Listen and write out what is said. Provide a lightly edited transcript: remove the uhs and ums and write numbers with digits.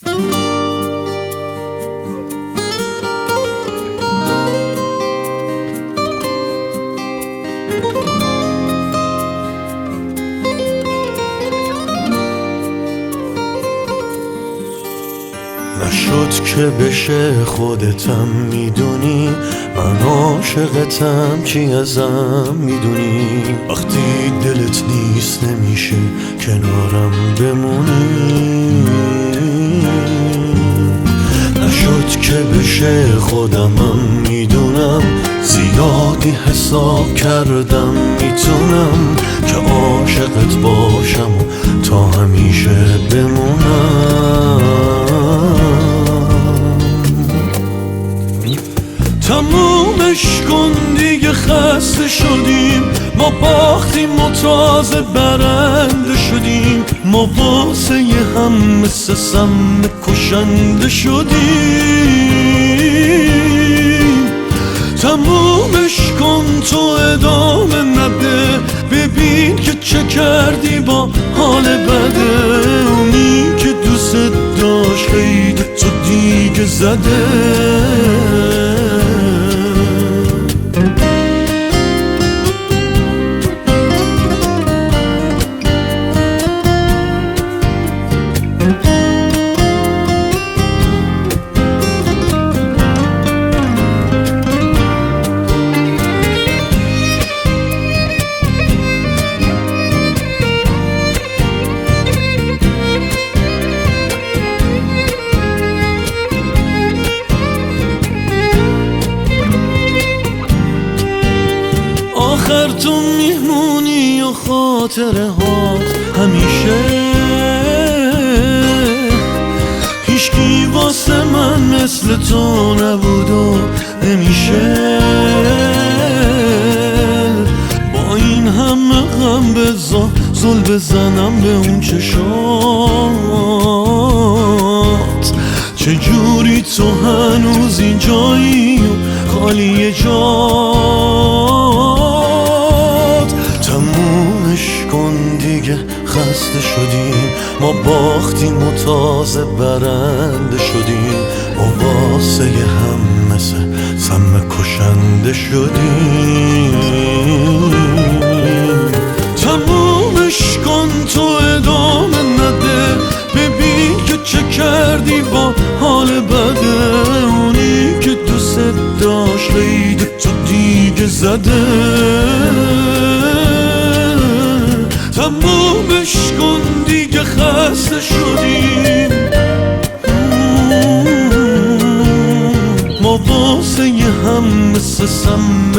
نشد که بشه خودتم میدونی، من عاشقتم چی ازم میدونی. وقتی دلت نیست نمیشه کنارم بمونی. نشد که بشه خودمم میدونم، زیادی حساب کردم میتونم که عاشقت باشم و تا همیشه بمونم. تمومش کن دیگه، خسته شدیم، ما باختیم و تازه برنده شدیم. ما واسه هم مثل سم کشنده شدیم. تمومش کن تو ادامه نده، ببین که چه کردی با حال بده. اونی که دوست داشت خیلی تو دیگه زده. آخر تو میمونی و خاطره هات همیشه. هیچکی واسه من مثل تو نبود و نمیشه. با این همه غم بزا زل بزنم به اون چشات. چجوری تو هنوز اینجایی و خالی جات. تمومش کن دیگه، خسته شدیم، ما باختیم و تازه برنده شدیم. ما واسه هم مثل سم کشنده شدیم. تمومش کن تو ادامه نده، ببین که چه کردی با حال بده. اونی که دوست داشت خیلی تو دیگه زده. تمومش کن دیگه، خسته شدیم، ما واسه هم مثل سم